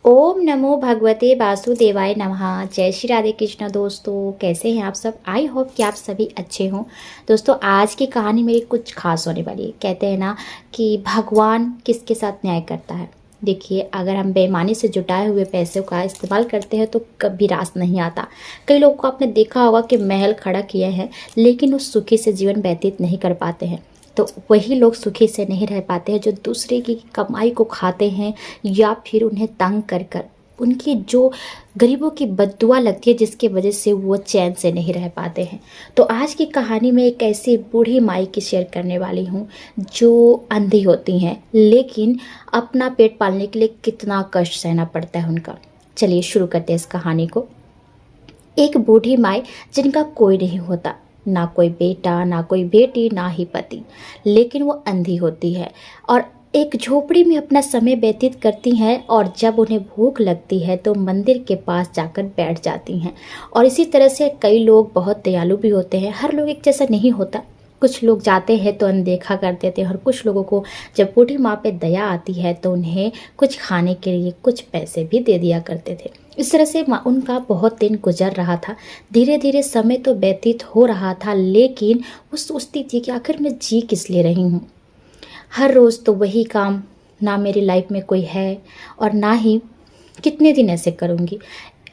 ओम नमो भगवते वासुदेवाय नमः। जय श्री राधे कृष्ण। दोस्तों कैसे हैं आप सब? आई होप कि आप सभी अच्छे हों। दोस्तों आज की कहानी मेरी कुछ खास होने वाली है। कहते हैं ना कि भगवान किसके साथ न्याय करता है। देखिए, अगर हम बेईमानी से जुटाए हुए पैसों का इस्तेमाल करते हैं तो कभी रास नहीं आता। कई लोगों को आपने देखा होगा कि महल खड़ा किए हैं लेकिन वो सुखी से जीवन व्यतीत नहीं कर पाते हैं। तो वही लोग सुखी से नहीं रह पाते हैं जो दूसरे की कमाई को खाते हैं या फिर उन्हें तंग कर कर उनकी जो गरीबों की बद्दुआ लगती है जिसकी वजह से वो चैन से नहीं रह पाते हैं। तो आज की कहानी में एक ऐसी बूढ़ी माई की शेयर करने वाली हूँ जो अंधी होती हैं लेकिन अपना पेट पालने के लिए कितना कष्ट सहना पड़ता है उनका। चलिए शुरू करते हैं इस कहानी को। एक बूढ़ी माई जिनका कोई नहीं होता, ना कोई बेटा ना कोई बेटी ना ही पति, लेकिन वो अंधी होती है और एक झोपड़ी में अपना समय व्यतीत करती हैं। और जब उन्हें भूख लगती है तो मंदिर के पास जाकर बैठ जाती हैं। और इसी तरह से कई लोग बहुत दयालु भी होते हैं। हर लोग एक जैसा नहीं होता। कुछ लोग जाते हैं तो अनदेखा कर देते हैं और कुछ लोगों को जब बूढ़ी माँ पे दया आती है तो उन्हें कुछ खाने के लिए कुछ पैसे भी दे दिया करते थे। इस तरह से उनका बहुत दिन गुजर रहा था। धीरे धीरे समय तो व्यतीत हो रहा था लेकिन वो सोचती थी कि आखिर मैं जी किस लिए रही हूँ। हर रोज़ तो वही काम, ना मेरी लाइफ में कोई है और ना ही कितने दिन ऐसे करूँगी।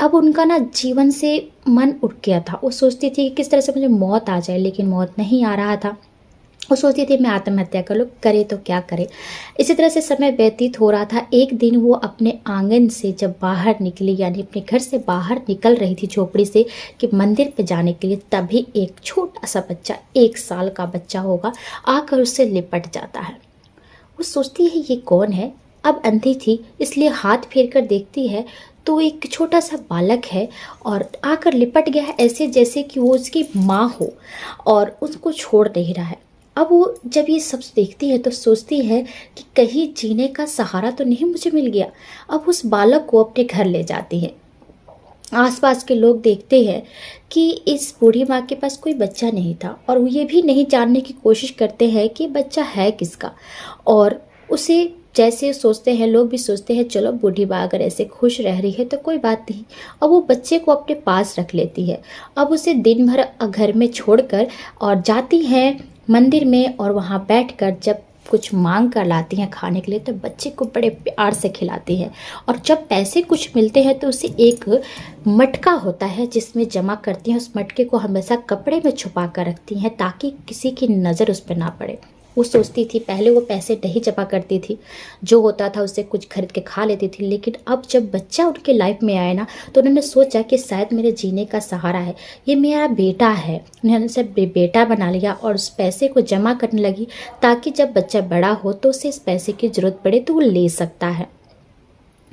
अब उनका ना जीवन से मन उठ गया था। वो सोचती थी कि किस तरह से मुझे मौत आ जाए, लेकिन मौत नहीं आ रहा था। वो सोचती थी मैं आत्महत्या कर लूँ, करे तो क्या करे। इसी तरह से समय व्यतीत हो रहा था। एक दिन वो अपने आंगन से जब बाहर निकली, यानी अपने घर से बाहर निकल रही थी झोपड़ी से कि मंदिर पे जाने के लिए, तभी एक छोटा सा बच्चा, 1 साल का बच्चा होगा, आकर उससे लिपट जाता है। वो सोचती है ये कौन है। अब अंधी थी इसलिए हाथ फेर कर देखती है तो एक छोटा सा बालक है और आकर लिपट गया है, ऐसे जैसे कि वो उसकी माँ हो और उसको छोड़ नहीं रहा है। अब वो जब ये सब देखती है तो सोचती है कि कहीं जीने का सहारा तो नहीं मुझे मिल गया। अब उस बालक को अपने घर ले जाती है। आसपास के लोग देखते हैं कि इस बूढ़ी माँ के पास कोई बच्चा नहीं था और वो ये भी नहीं जानने की कोशिश करते हैं कि बच्चा है किसका। और उसे जैसे सोचते हैं, लोग भी सोचते हैं चलो बूढ़ी माँ अगर ऐसे खुश रह रही है तो कोई बात नहीं। अब वो बच्चे को अपने पास रख लेती है। अब उसे दिन भर घर में छोड़कर और जाती हैं मंदिर में और वहाँ बैठकर जब कुछ मांग कर लाती हैं खाने के लिए तो बच्चे को बड़े प्यार से खिलाती है। और जब पैसे कुछ मिलते हैं तो उसे एक मटका होता है जिसमें जमा करती हैं। उस मटके को हमेशा कपड़े में छुपा कर रखती हैं ताकि किसी की नज़र उस पर ना पड़े। वो सोचती थी पहले वो पैसे नहीं जमा करती थी, जो होता था उससे कुछ खरीद के खा लेती थी, लेकिन अब जब बच्चा उनके लाइफ में आया ना तो उन्होंने सोचा कि शायद मेरे जीने का सहारा है, ये मेरा बेटा है। उन्होंने उसे बेटा बना लिया और उस पैसे को जमा करने लगी ताकि जब बच्चा बड़ा हो तो उसे इस पैसे की ज़रूरत पड़े तो वो ले सकता है।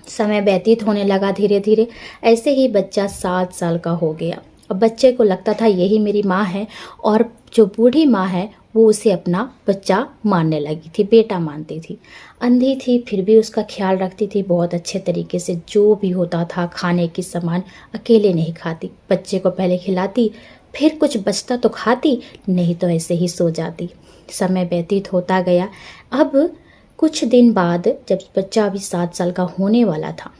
समय व्यतीत होने लगा धीरे धीरे। ऐसे ही बच्चा 7 साल का हो गया। अब बच्चे को लगता था यही मेरी माँ है और जो बूढ़ी माँ है वो उसे अपना बच्चा मानने लगी थी, बेटा मानती थी। अंधी थी फिर भी उसका ख्याल रखती थी बहुत अच्छे तरीके से। जो भी होता था खाने की सामान अकेले नहीं खाती, बच्चे को पहले खिलाती, फिर कुछ बचता तो खाती, नहीं तो ऐसे ही सो जाती। समय व्यतीत होता गया। अब कुछ दिन बाद जब बच्चा अभी 7 साल का होने वाला था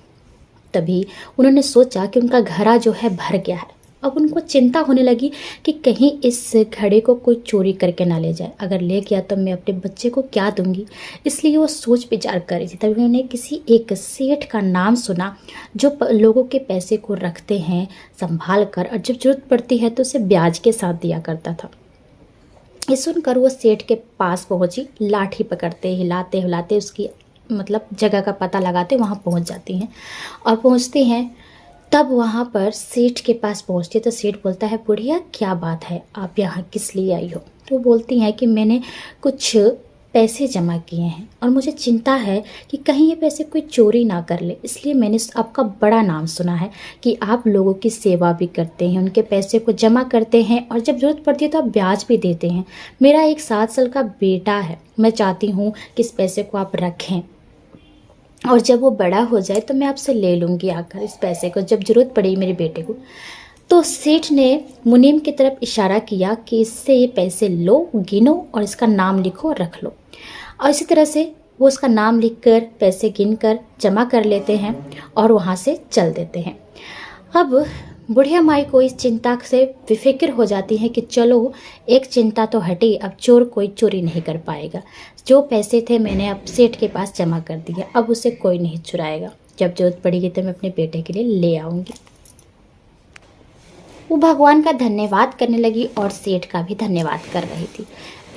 तभी उन्होंने सोचा कि उनका घड़ा जो है भर गया है। अब उनको चिंता होने लगी कि कहीं इस घड़े को कोई चोरी करके ना ले जाए। अगर ले गया तो मैं अपने बच्चे को क्या दूंगी। इसलिए वो सोच विचार कर रही थी। तभी उन्होंने किसी एक सेठ का नाम सुना जो लोगों के पैसे को रखते हैं संभाल कर और जब जरूरत पड़ती है तो उसे ब्याज के साथ दिया करता था। ये सुनकर वो सेठ के पास पहुंची। लाठी पकड़ते हिलाते हिलाते उसकी जगह का पता लगाते वहाँ पहुँच जाती हैं। और पहुँचते हैं तब वहाँ पर सेठ के पास पहुँचती तो सेठ बोलता है बुढ़िया क्या बात है, आप यहाँ किस लिए आई हो। तो बोलती हैं कि मैंने कुछ पैसे जमा किए हैं और मुझे चिंता है कि कहीं ये पैसे कोई चोरी ना कर ले, इसलिए मैंने आपका बड़ा नाम सुना है कि आप लोगों की सेवा भी करते हैं, उनके पैसे को जमा करते हैं और जब ज़रूरत पड़ती है तो आप ब्याज भी देते हैं। मेरा एक 7 साल का बेटा है, मैं चाहती हूँ कि इस पैसे को आप रखें और जब वो बड़ा हो जाए तो मैं आपसे ले लूँगी आकर इस पैसे को, जब ज़रूरत पड़ेगी मेरे बेटे को। तो सेठ ने मुनीम की तरफ इशारा किया कि इससे ये पैसे लो, गिनो और इसका नाम लिखो और रख लो। और इसी तरह से वो उसका नाम लिखकर पैसे गिनकर जमा कर लेते हैं और वहाँ से चल देते हैं। अब बुढ़िया माई को इस चिंता से बेफिक्र हो जाती है कि चलो एक चिंता तो हटी, अब चोर कोई चोरी नहीं कर पाएगा। जो पैसे थे मैंने अब सेठ के पास जमा कर दिए, अब उसे कोई नहीं चुराएगा। जब जरूरत पड़ेगी तो मैं अपने बेटे के लिए ले आऊँगी। वो भगवान का धन्यवाद करने लगी और सेठ का भी धन्यवाद कर रही थी।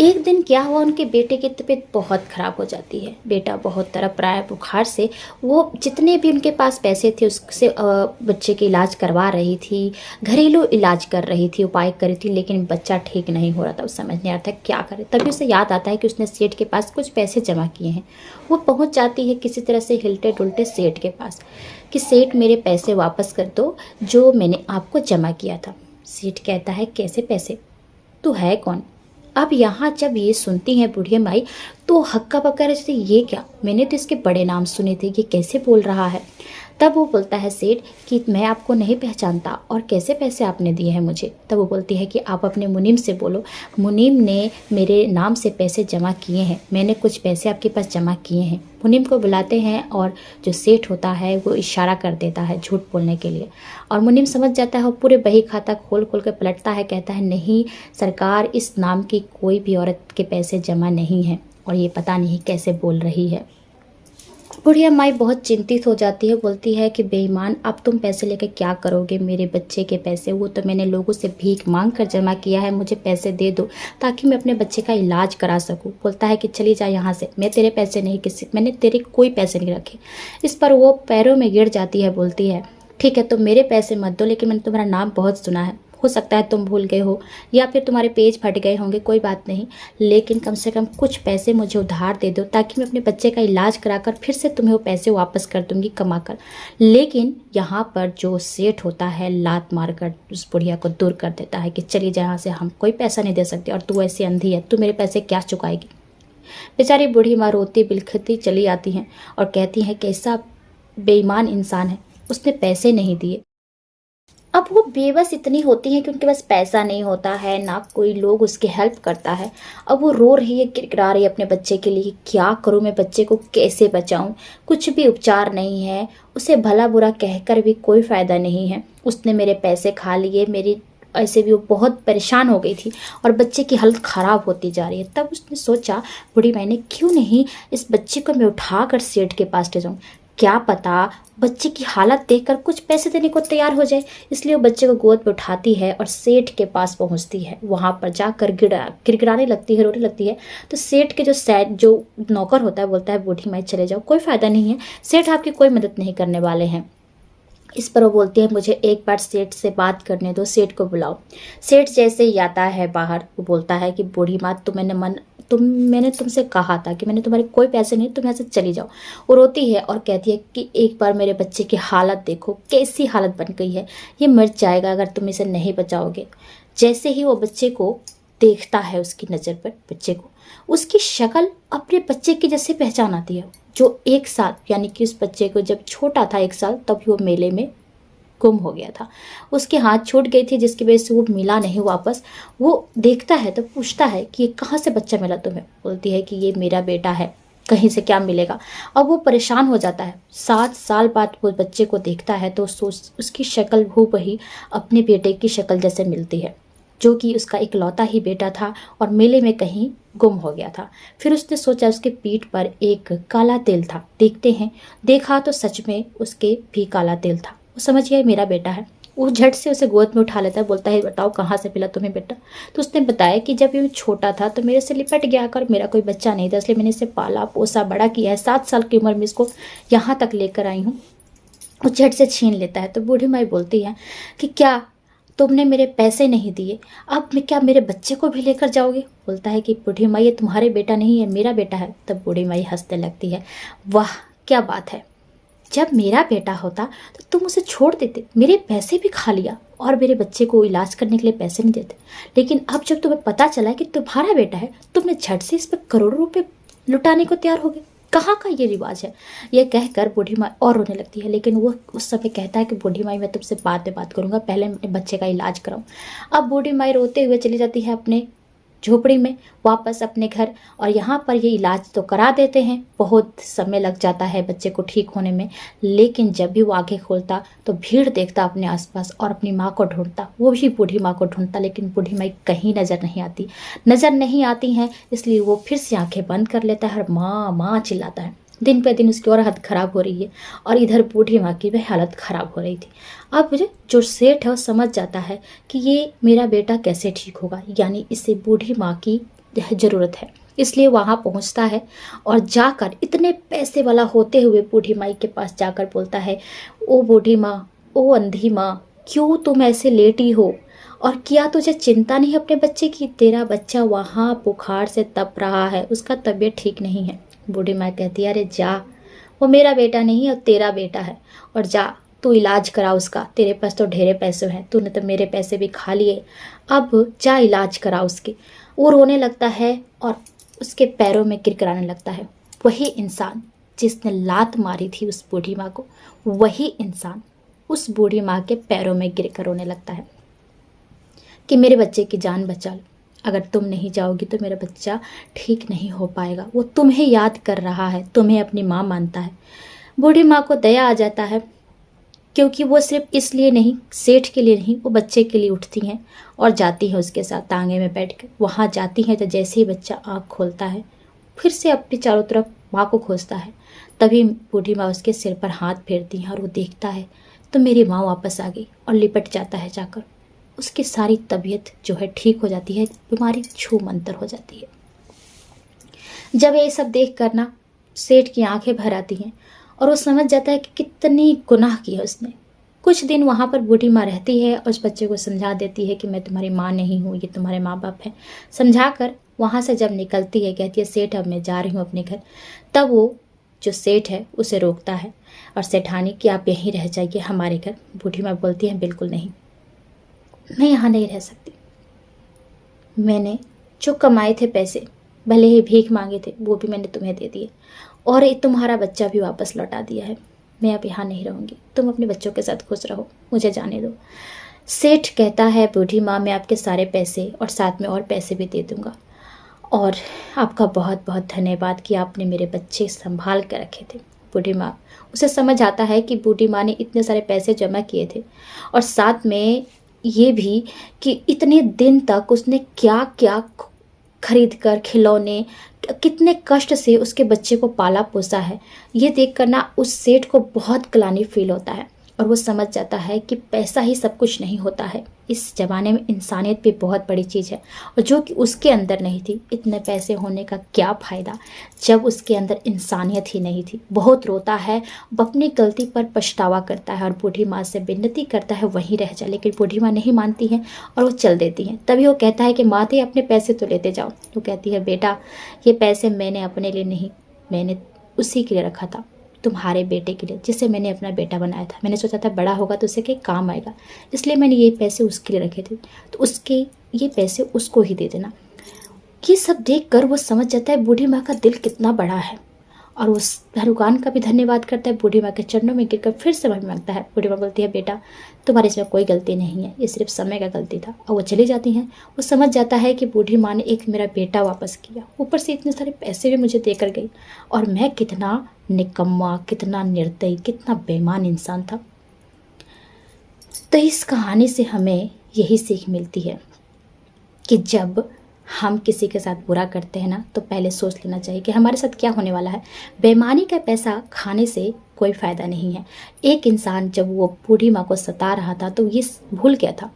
एक दिन क्या हुआ, उनके बेटे की तबीयत बहुत ख़राब हो जाती है। बेटा बहुत तड़प रहा है बुखार से। वो जितने भी उनके पास पैसे थे उससे बच्चे के इलाज करवा रही थी, घरेलू इलाज कर रही थी, उपाय कर रही थी, लेकिन बच्चा ठीक नहीं हो रहा था। उसे समझ नहीं आता क्या करे। तभी उसे याद आता है कि उसने सेठ के पास कुछ पैसे जमा किए हैं। वो पहुँच जाती है किसी तरह से हिलते डुलते सेठ के पास कि सेठ मेरे पैसे वापस कर दो जो मैंने आपको जमा किया था। सेठ कहता है कैसे पैसे, तू है कौन? अब यहाँ जब ये सुनती हैं बूढ़ी माई तो हक्का बक्का रहती, ये क्या, मैंने तो इसके बड़े नाम सुने थे, ये कैसे बोल रहा है। तब वो बोलता है सेठ कि मैं आपको नहीं पहचानता और कैसे पैसे आपने दिए हैं मुझे। तब वो बोलती है कि आप अपने मुनीम से बोलो, मुनीम ने मेरे नाम से पैसे जमा किए हैं, मैंने कुछ पैसे आपके पास जमा किए हैं। मुनीम को बुलाते हैं और जो सेठ होता है वो इशारा कर देता है झूठ बोलने के लिए और मुनीम समझ जाता है और पूरे बही खाता खोल खोल कर पलटता है, कहता है नहीं सरकार, इस नाम की कोई भी औरत के पैसे जमा नहीं हैं और ये पता नहीं कैसे बोल रही है। बुढ़िया माई बहुत चिंतित हो जाती है, बोलती है कि बेईमान, अब तुम पैसे लेकर क्या करोगे? मेरे बच्चे के पैसे वो तो मैंने लोगों से भीख मांग कर जमा किया है, मुझे पैसे दे दो ताकि मैं अपने बच्चे का इलाज करा सकूं। बोलता है कि चली जा यहाँ से, मैं तेरे पैसे नहीं, मैंने तेरे कोई पैसे नहीं रखे। इस पर वो पैरों में गिर जाती है, बोलती है ठीक है तुम मेरे पैसे मत दो, लेकिन मैंने तुम्हारा नाम बहुत सुना है, हो सकता है तुम भूल गए हो या फिर तुम्हारे पेज फट गए होंगे, कोई बात नहीं, लेकिन कम से कम कुछ पैसे मुझे उधार दे दो ताकि मैं अपने बच्चे का इलाज कराकर फिर से तुम्हें वो पैसे वापस कर दूंगी कमा कर। लेकिन यहाँ पर जो सेठ होता है लात मारकर उस बुढ़िया को दूर कर देता है कि चली जा यहाँ से, हम कोई पैसा नहीं दे सकते और तू ऐसी अंधी है, तू मेरे पैसे क्या चुकाएगी। बेचारी बूढ़ी माँ रोती बिलखती चली आती हैं और कहती हैं कैसा बेईमान इंसान है, उसने पैसे नहीं दिए। अब वो बेबस इतनी होती है कि उनके पास पैसा नहीं होता है, ना कोई लोग उसकी हेल्प करता है। अब वो रो रही है, गिड़गिड़ा रही है अपने बच्चे के लिए, क्या करूँ मैं, बच्चे को कैसे बचाऊँ, कुछ भी उपचार नहीं है। उसे भला बुरा कहकर भी कोई फ़ायदा नहीं है, उसने मेरे पैसे खा लिए, मेरी ऐसे भी वो बहुत परेशान हो गई थी और बच्चे की हालत ख़राब होती जा रही है। तब उसने सोचा बूढ़ी माई ने, क्यों नहीं इस बच्चे को मैं उठा कर सेठ के पास ले जाऊँ, क्या पता बच्चे की हालत देखकर कुछ पैसे देने को तैयार हो जाए। इसलिए वो बच्चे को गोद में उठाती है और सेठ के पास पहुंचती है। वहां पर जाकर गिड़गिड़ाने लगती है, रोने लगती है। तो सेठ के जो नौकर होता है बोलता है बूढ़ी माई चले जाओ, कोई फ़ायदा नहीं है, सेठ आपकी कोई मदद नहीं करने वाले हैं। इस पर वो बोलती है मुझे एक बार सेठ से बात करने दो, सेठ को बुलाओ। सेठ जैसे ही आता है बाहर, वो बोलता है कि बूढ़ी माँ मैंने तुमसे कहा था कि मैंने तुम्हारे कोई पैसे नहीं, तुम यहाँ से चली जाओ। वो रोती है और कहती है कि एक बार मेरे बच्चे की हालत देखो, कैसी हालत बन गई है, ये मर जाएगा अगर तुम इसे नहीं बचाओगे। जैसे ही वो बच्चे को देखता है, उसकी नज़र पर बच्चे को, उसकी शक्ल अपने बच्चे की जैसे पहचान आती है, जो 1 साल यानी कि उस बच्चे को जब छोटा था 1 साल तभी वो मेले में गुम हो गया था, उसके हाथ छूट गई थी जिसकी वजह से वो मिला नहीं वापस। वो देखता है तो पूछता है कि ये कहाँ से बच्चा मिला तुम्हें। बोलती है कि ये मेरा बेटा है, कहीं से क्या मिलेगा। अब वो परेशान हो जाता है। 7 साल बाद वो बच्चे को देखता है तो उसकी शक्ल हूबही अपने बेटे की शक्ल जैसे मिलती है, जो कि उसका इकलौता ही बेटा था और मेले में कहीं गुम हो गया था। फिर उसने सोचा उसके पीठ पर एक काला तिल था, देखते हैं। देखा तो सच में उसके भी काला तिल था। वो समझ गया मेरा बेटा है। वो झट से उसे गोद में उठा लेता है, बोलता है बताओ कहाँ से मिला तुम्हें बेटा। तो उसने बताया कि जब ये छोटा था तो मेरे से लिपट गया कर, मेरा कोई बच्चा नहीं था, इसलिए मैंने इसे पाला पोसा बड़ा किया है। 7 साल की उम्र में इसको यहाँ तक लेकर आई हूँ। वो झट से छीन लेता है। तो बूढ़ी माई बोलती है कि क्या तुमने मेरे पैसे नहीं दिए, अब मैं क्या मेरे बच्चे को भी लेकर जाओगे। बोलता है कि बूढ़ी माई ये तुम्हारे बेटा नहीं है, मेरा बेटा है। तब बूढ़ी माई हंसने लगती है, वाह क्या बात है, जब मेरा बेटा होता तो तुम उसे छोड़ देते, मेरे पैसे भी खा लिया और मेरे बच्चे को इलाज करने के लिए पैसे नहीं देते। लेकिन अब जब तुम्हें पता चला कि तुम्हारा बेटा है, तुमने झट से इस पर करोड़ों रुपए लुटाने को तैयार हो गए। कहाँ का ये रिवाज है। यह कहकर बूढ़ी माई और रोने लगती है। लेकिन वो उस समय कहता है कि बूढ़ी माई मैं तुमसे बाद में बात करूंगा, पहले मैं अपने बच्चे का इलाज कराऊं। अब बूढ़ी माई रोते हुए चली जाती है अपने झोपड़ी में वापस अपने घर, और यहाँ पर ये इलाज तो करा देते हैं, बहुत समय लग जाता है बच्चे को ठीक होने में, लेकिन जब भी वो आंखें खोलता तो भीड़ देखता अपने आसपास और अपनी माँ को ढूंढता, वो भी बूढ़ी माँ को ढूंढता, लेकिन बूढ़ी माँ कहीं नज़र नहीं आती हैं। इसलिए वो फिर से आंखें बंद कर लेता है और माँ माँ चिल्लाता है। दिन पे दिन उसकी और हालत ख़राब हो रही है और इधर बूढ़ी माँ की भी हालत ख़राब हो रही थी। अब जो सेठ है वो समझ जाता है कि ये मेरा बेटा कैसे ठीक होगा, यानी इसे बूढ़ी माँ की ज़रूरत है। इसलिए वहाँ पहुँचता है और जाकर इतने पैसे वाला होते हुए बूढ़ी माई के पास जाकर बोलता है, ओ बूढ़ी माँ, ओ अंधी माँ, क्यों तुम ऐसे लेटी हो, और क्या तुझे चिंता नहीं अपने बच्चे की? तेरा बच्चा वहाँ बुखार से तप रहा है, उसका तबीयत ठीक नहीं है। बूढ़ी माँ कहती है, अरे जा, वो मेरा बेटा नहीं है, तेरा बेटा है, और जा तू इलाज करा उसका, तेरे पास तो ढेरे पैसे हैं, तूने तो मेरे पैसे भी खा लिए, अब जा इलाज करा उसके। वो रोने लगता है और उसके पैरों में किरकिराने लगता है। वही इंसान जिसने लात मारी थी उस बूढ़ी माँ को, वही इंसान उस बूढ़ी माँ के पैरों में गिर कर रोने लगता है कि मेरे बच्चे की जान बचा लो, अगर तुम नहीं जाओगी तो मेरा बच्चा ठीक नहीं हो पाएगा। वो तुम्हें याद कर रहा है, तुम्हें अपनी माँ मानता है। बूढ़ी माँ को दया आ जाता है, क्योंकि वो सिर्फ इसलिए नहीं, सेठ के लिए नहीं, वो बच्चे के लिए उठती हैं और जाती हैं उसके साथ तांगे में बैठकर। वहाँ जाती हैं तो जैसे ही बच्चा आँख खोलता है, फिर से अपनी चारों तरफ माँ को खोजता है। तभी बूढ़ी माँ उसके सिर पर हाथ फेरती है और वो देखता है तो मेरी माँ वापस आ गई, और लिपट जाता है जाकर। उसकी सारी तबीयत जो है ठीक हो जाती है, बीमारी छू मंतर हो जाती है। जब ये सब देख कर ना सेठ की आंखें भर आती हैं और वो समझ जाता है कि कितनी गुनाह की है उसने। कुछ दिन वहाँ पर बूढ़ी माँ रहती है और उस बच्चे को समझा देती है कि मैं तुम्हारी माँ नहीं हूँ, ये तुम्हारे माँ बाप हैं। समझा कर वहाँ से जब निकलती है, कहती है, सेठ अब मैं जा रही हूँ अपने घर। तब वो जो सेठ है उसे रोकता है और सेठानी कि आप यहीं रह जाइए हमारे घर। बूढ़ी माँ बोलती है, बिल्कुल नहीं, मैं यहाँ नहीं रह सकती। मैंने जो कमाए थे पैसे, भले ही भीख मांगे थे, वो भी मैंने तुम्हें दे दिए, और तुम्हारा बच्चा भी वापस लौटा दिया है। मैं अब यहाँ नहीं रहूँगी, तुम अपने बच्चों के साथ खुश रहो, मुझे जाने दो। सेठ कहता है, बूढ़ी माँ, मैं आपके सारे पैसे और साथ में और पैसे भी दे दूँगा, और आपका बहुत बहुत धन्यवाद कि आपने मेरे बच्चे संभाल कर रखे थे। बूढ़ी माँ, उसे समझ आता है कि बूढ़ी माँ ने इतने सारे पैसे जमा किए थे, और साथ में ये भी कि इतने दिन तक उसने क्या क्या खरीद कर, खिलौने, कितने कष्ट से उसके बच्चे को पाला पोसा है। ये देख कर ना उस सेठ को बहुत ग्लानि फील होता है, और वो समझ जाता है कि पैसा ही सब कुछ नहीं होता है। इस ज़माने में इंसानियत भी बहुत बड़ी चीज़ है, और जो कि उसके अंदर नहीं थी। इतने पैसे होने का क्या फ़ायदा जब उसके अंदर इंसानियत ही नहीं थी। बहुत रोता है, अपनी गलती पर पछतावा करता है और बूढ़ी माँ से विनती करता है वहीं रह जा, लेकिन बूढ़ी माँ नहीं मानती हैं और वो चल देती हैं। तभी वो कहता है कि माते अपने पैसे तो लेते जाओ। वो कहती है, बेटा, ये पैसे मैंने अपने लिए नहीं, मैंने उसी के लिए रखा था, तुम्हारे बेटे के लिए, जिसे मैंने अपना बेटा बनाया था। मैंने सोचा था बड़ा होगा तो उसे के काम आएगा, इसलिए मैंने ये पैसे उसके लिए रखे थे, तो उसके ये पैसे उसको ही दे देना। ये सब देख कर वो समझ जाता है बूढ़ी माँ का दिल कितना बड़ा है, और उस धरुकान का भी धन्यवाद करता है। बूढ़ी माँ के चरणों में गिरकर फिर से माफ़ी मांगता है। बूढ़ी माँ बोलती है, बेटा, तुम्हारे इसमें कोई गलती नहीं है, ये सिर्फ समय का गलती था, और वो चली जाती हैं। वो समझ जाता है कि बूढ़ी माँ ने एक मेरा बेटा वापस किया, ऊपर से इतने सारे पैसे भी मुझे देकर गई, और मैं कितना निकम्मा, कितना निर्दयी, कितना बेईमान इंसान था। तो इस कहानी से हमें यही सीख मिलती है कि जब हम किसी के साथ बुरा करते हैं ना, तो पहले सोच लेना चाहिए कि हमारे साथ क्या होने वाला है। बेईमानी का पैसा खाने से कोई फ़ायदा नहीं है। एक इंसान जब वो बूढ़ी माँ को सता रहा था तो ये भूल गया था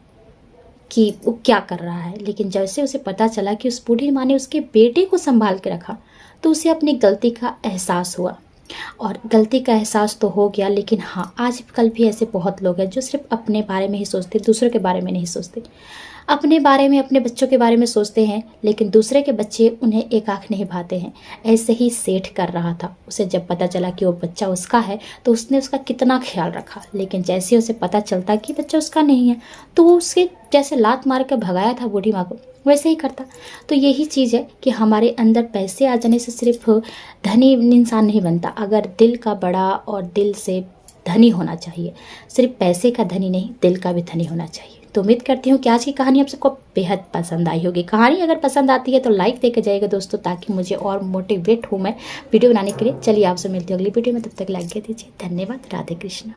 कि वो क्या कर रहा है, लेकिन जैसे उसे पता चला कि उस बूढ़ी माँ ने उसके बेटे को संभाल के रखा, तो उसे अपनी गलती का एहसास हुआ। और गलती का एहसास तो हो गया, लेकिन हाँ, आजकल भी ऐसे बहुत लोग हैं जो सिर्फ अपने बारे में ही सोचते, दूसरों के बारे में नहीं सोचते। अपने बारे में, अपने बच्चों के बारे में सोचते हैं, लेकिन दूसरे के बच्चे उन्हें एक आँख नहीं भाते हैं। ऐसे ही सेठ कर रहा था। उसे जब पता चला कि वो बच्चा उसका है तो उसने उसका कितना ख्याल रखा, लेकिन जैसे उसे पता चलता कि बच्चा उसका नहीं है तो वो उसके जैसे लात मार कर भगाया था बूढ़ी माँ को, वैसे ही करता। तो यही चीज़ है कि हमारे अंदर पैसे आ जाने से सिर्फ धनी इंसान नहीं बनता। अगर दिल का बड़ा और दिल से धनी होना चाहिए, सिर्फ पैसे का धनी नहीं, दिल का भी धनी होना चाहिए। तो उम्मीद करती हूँ कि आज की कहानी आप सबको बेहद पसंद आई होगी। कहानी अगर पसंद आती है तो लाइक देकर जाइएगा दोस्तों, ताकि मुझे और मोटिवेट हूँ मैं वीडियो बनाने के लिए। चलिए आपसे मिलती हूँ अगली वीडियो में, तब तक लाइक दे दीजिए। धन्यवाद। राधे कृष्ण।